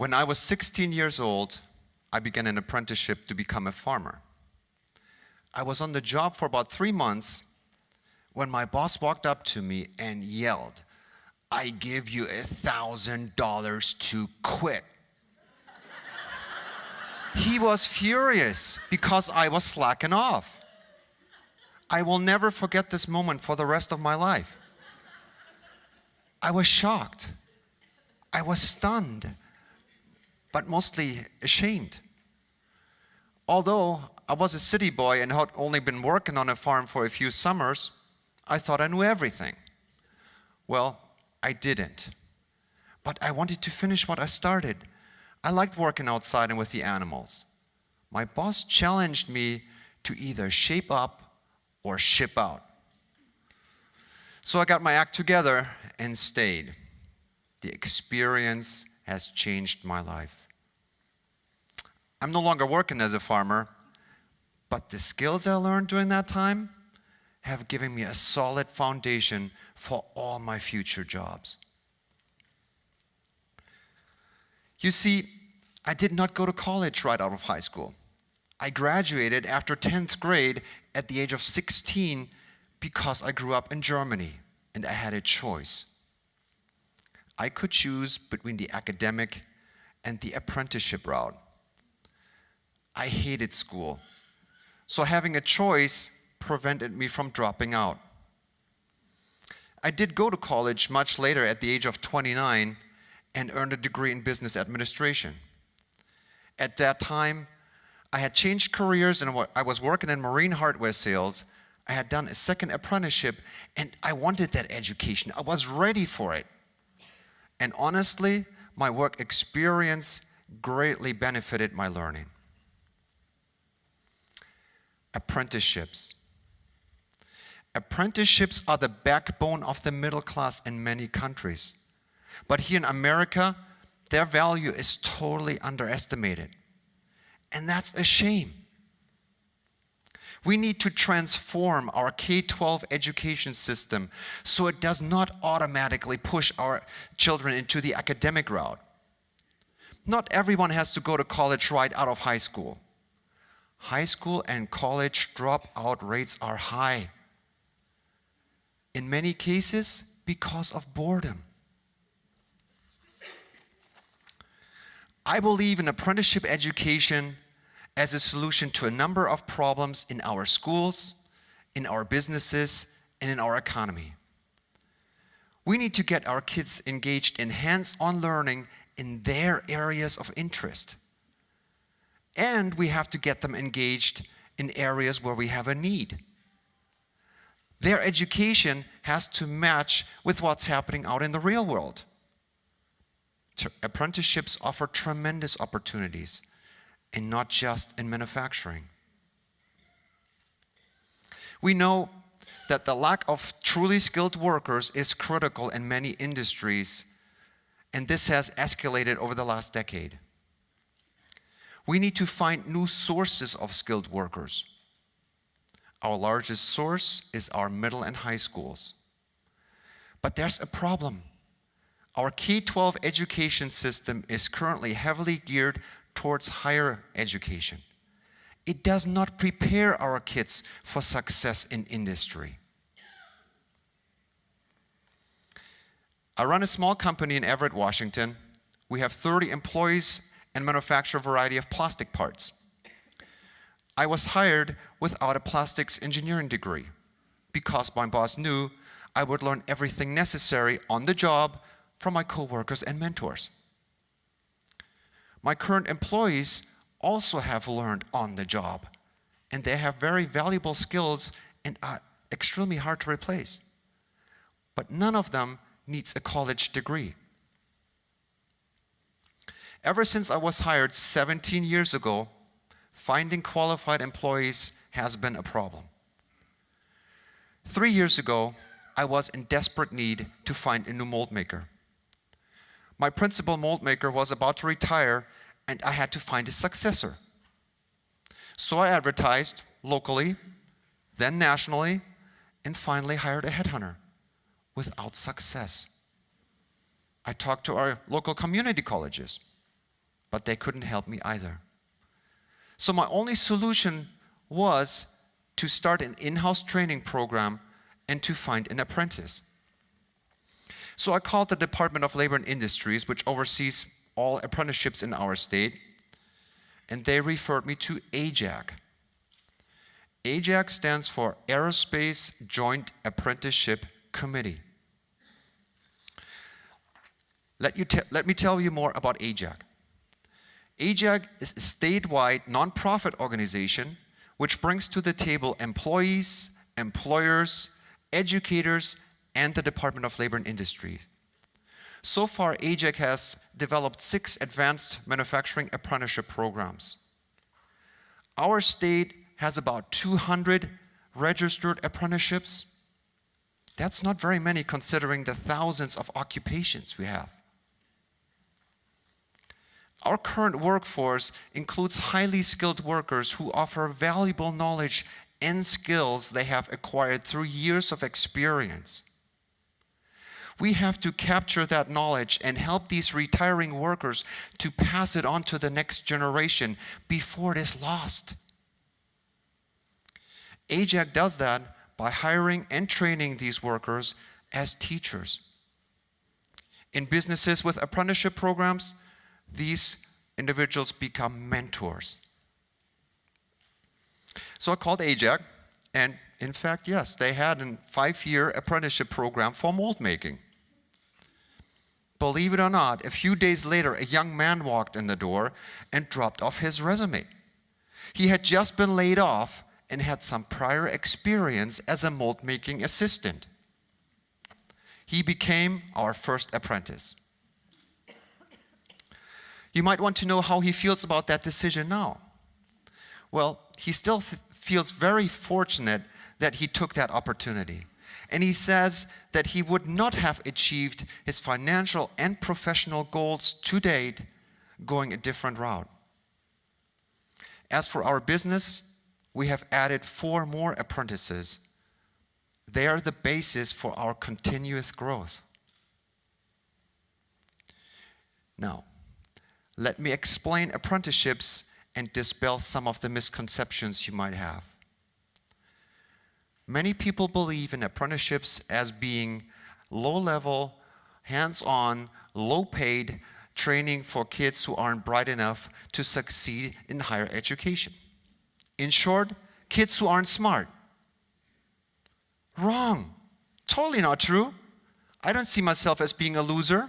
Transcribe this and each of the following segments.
When I was 16 years old, I began an apprenticeship to become a farmer. I was on the job for about 3 months when my boss walked up to me and yelled, "I give you $1,000 to quit." He was furious because I was slacking off. I will never forget this moment for the rest of my life. I was shocked. I was stunned, but mostly ashamed. Although I was a city boy and had only been working on a farm for a few summers, I thought I knew everything. Well, I didn't. But I wanted to finish what I started. I liked working outside and with the animals. My boss challenged me to either shape up or ship out. So I got my act together and stayed. The experience has changed my life. I'm no longer working as a farmer, but the skills I learned during that time have given me a solid foundation for all my future jobs. You see, I did not go to college right out of high school. I graduated after 10th grade at the age of 16 because I grew up in Germany and I had a choice. I could choose between the academic and the apprenticeship route. I hated school, so having a choice prevented me from dropping out. I did go to college much later at the age of 29 and earned a degree in business administration. At that time, I had changed careers and I was working in marine hardware sales. I had done a second apprenticeship and I wanted that education. I was ready for it. And honestly, my work experience greatly benefited my learning. Apprenticeships. Apprenticeships are the backbone of the middle class in many countries. But here in America, their value is totally underestimated. And that's a shame. We need to transform our K-12 education system so it does not automatically push our children into the academic route. Not everyone has to go to college right out of high school. High school and college dropout rates are high. In many cases, because of boredom. I believe in apprenticeship education as a solution to a number of problems in our schools, in our businesses, and in our economy. We need to get our kids engaged in hands-on learning in their areas of interest. And we have to get them engaged in areas where we have a need. Their education has to match with what's happening out in the real world. Apprenticeships offer tremendous opportunities, and not just in manufacturing. We know that the lack of truly skilled workers is critical in many industries, and this has escalated over the last decade. We need to find new sources of skilled workers. Our largest source is our middle and high schools. But there's a problem. Our K-12 education system is currently heavily geared towards higher education. It does not prepare our kids for success in industry. I run a small company in Everett, Washington. We have 30 employees and manufacture a variety of plastic parts. I was hired without a plastics engineering degree because my boss knew I would learn everything necessary on the job from my coworkers and mentors. My current employees also have learned on the job, and they have very valuable skills and are extremely hard to replace. But none of them needs a college degree. Ever since I was hired 17 years ago, finding qualified employees has been a problem. 3 years ago, I was in desperate need to find a new mold maker. My principal mold maker was about to retire, and I had to find a successor. So I advertised locally, then nationally, and finally hired a headhunter without success. I talked to our local community colleges. but they couldn't help me either. So my only solution was to start an in-house training program and to find an apprentice. So I called the Department of Labor and Industries, which oversees all apprenticeships in our state, and they referred me to AJAC. AJAC stands for Aerospace Joint Apprenticeship Committee. Let me tell you more about AJAC. AJAC is a statewide nonprofit organization which brings to the table employees, employers, educators, and the Department of Labor and Industry. So far, AJAC has developed 6 advanced manufacturing apprenticeship programs. Our state has about 200 registered apprenticeships. That's not very many considering the thousands of occupations we have. Our current workforce includes highly skilled workers who offer valuable knowledge and skills they have acquired through years of experience. We have to capture that knowledge and help these retiring workers to pass it on to the next generation before it is lost. AJAC does that by hiring and training these workers as teachers. In businesses with apprenticeship programs, these individuals become mentors. So I called AJAC, and in fact, yes, they had a 5-year apprenticeship program for mold making. Believe it or not, a few days later, a young man walked in the door and dropped off his resume. He had just been laid off and had some prior experience as a mold making assistant. He became our first apprentice. You might want to know how he feels about that decision now. Well, he still feels very fortunate that he took that opportunity. And he says that he would not have achieved his financial and professional goals to date going a different route. As for our business, we have added 4 more apprentices. They are the basis for our continuous growth. Now, let me explain apprenticeships and dispel some of the misconceptions you might have. Many people believe in apprenticeships as being low-level, hands-on, low-paid training for kids who aren't bright enough to succeed in higher education. In short, kids who aren't smart. Wrong. Totally not true. I don't see myself as being a loser.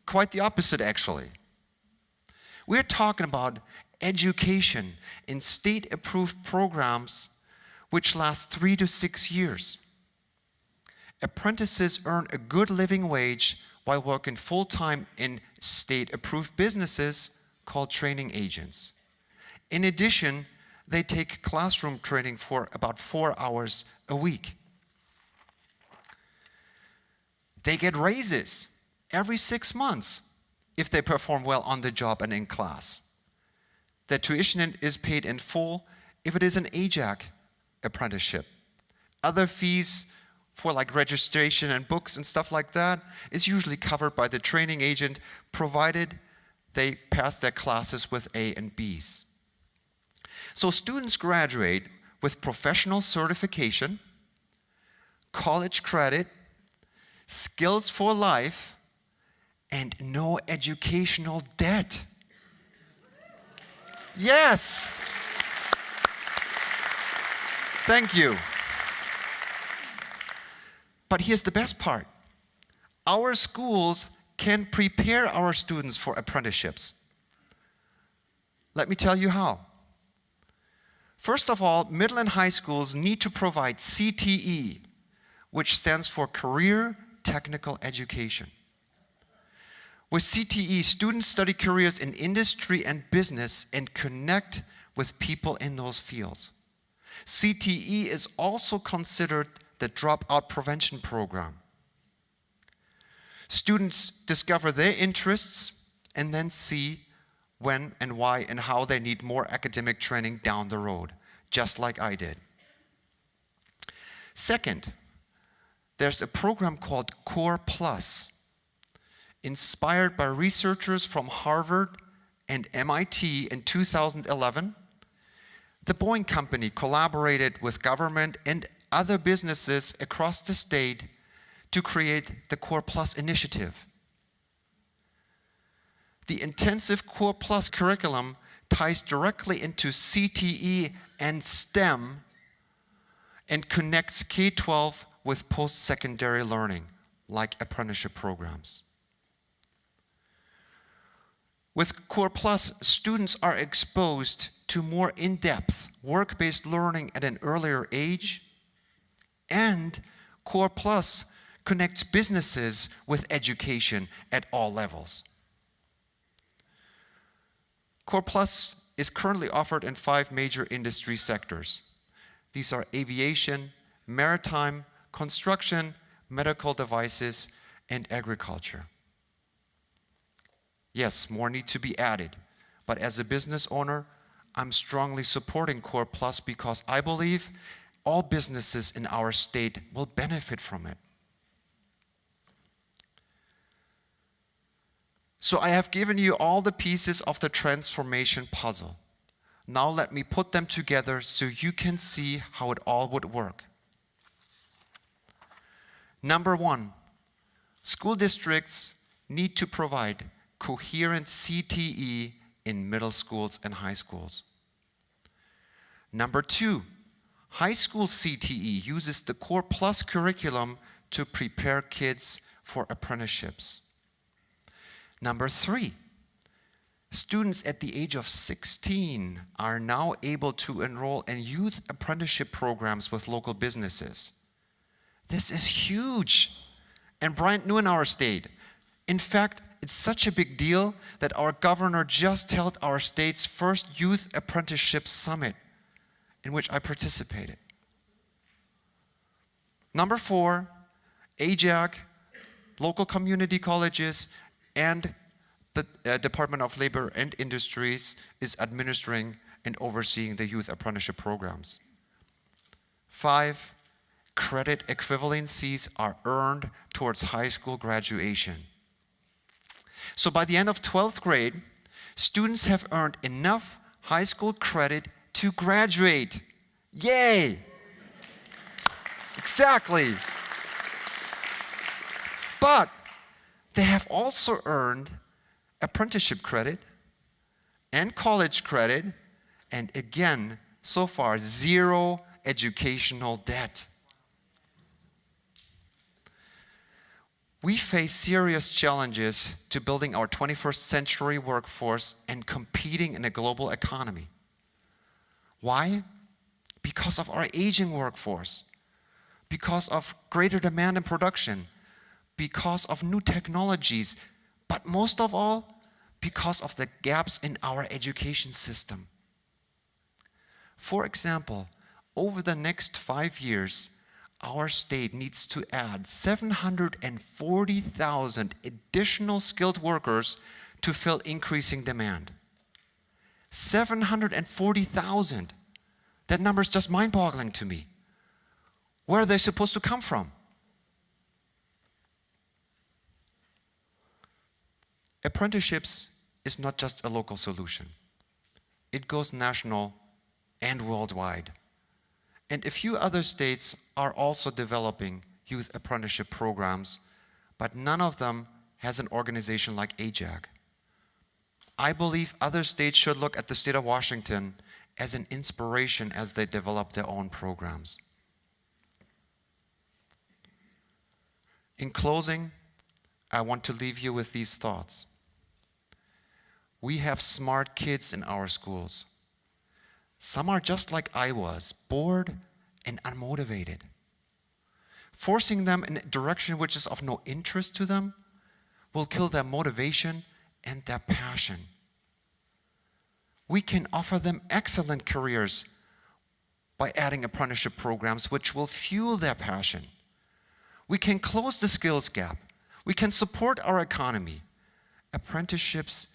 Quite the opposite, actually. We're talking about education in state-approved programs which last 3 to 6 years. Apprentices earn a good living wage while working full-time in state-approved businesses called training agents. In addition, they take classroom training for about 4 hours a week. They get raises every 6 months if they perform well on the job and in class. The tuition is paid in full if it is an AJAC apprenticeship. Other fees for like registration and books and stuff like that is usually covered by the training agent, provided they pass their classes with A and Bs. So students graduate with professional certification, college credit, skills for life, and no educational debt. Yes! Thank you. But here's the best part. Our schools can prepare our students for apprenticeships. Let me tell you how. First of all, middle and high schools need to provide CTE, which stands for Career Technical Education. With CTE, students study careers in industry and business and connect with people in those fields. CTE is also considered the dropout prevention program. Students discover their interests and then see when and why and how they need more academic training down the road, just like I did. Second, there's a program called Core Plus. inspired by researchers from Harvard and MIT in 2011, the Boeing Company collaborated with government and other businesses across the state to create the Core Plus initiative. The intensive Core Plus curriculum ties directly into CTE and STEM and connects K-12 with post-secondary learning, like apprenticeship programs. With Core Plus, students are exposed to more in-depth work-based learning at an earlier age, and Core Plus connects businesses with education at all levels. Core Plus is currently offered in 5 major industry sectors. These are aviation, maritime, construction, medical devices, and agriculture. Yes, more need to be added, but as a business owner, I'm strongly supporting Core Plus because I believe all businesses in our state will benefit from it. So I have given you all the pieces of the transformation puzzle. Now let me put them together so you can see how it all would work. Number 1, school districts need to provide coherent CTE in middle schools and high schools. Number 2, high school CTE uses the Core Plus curriculum to prepare kids for apprenticeships. Number 3, students at the age of 16 are now able to enroll in youth apprenticeship programs with local businesses. This is huge and brand new in our state. In fact, it's such a big deal that our governor just held our state's first youth apprenticeship summit, in which I participated. Number 4, AJAC, local community colleges, and the Department of Labor and Industries is administering and overseeing the youth apprenticeship programs. 5, credit equivalencies are earned towards high school graduation. So by the end of 12th grade, students have earned enough high school credit to graduate. Yay! Exactly. But they have also earned apprenticeship credit and college credit, and again, so far, 0 educational debt. We face serious challenges to building our 21st century workforce and competing in a global economy. Why? Because of our aging workforce, because of greater demand in production, because of new technologies, but most of all, because of the gaps in our education system. For example, over the next 5 years, our state needs to add 740,000 additional skilled workers to fill increasing demand. 740,000. That number is just mind-boggling to me. Where are they supposed to come from? Apprenticeships is not just a local solution. It goes national and worldwide. And a few other states are also developing youth apprenticeship programs, but none of them has an organization like AJAC. I believe other states should look at the state of Washington as an inspiration as they develop their own programs. In closing, I want to leave you with these thoughts. We have smart kids in our schools. Some are just like I was, bored and unmotivated. Forcing them in a direction which is of no interest to them will kill their motivation and their passion. We can offer them excellent careers by adding apprenticeship programs which will fuel their passion. We can close the skills gap. We can support our economy. Apprenticeships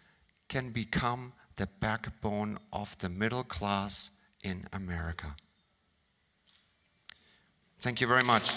can become the backbone of the middle class in America. Thank you very much.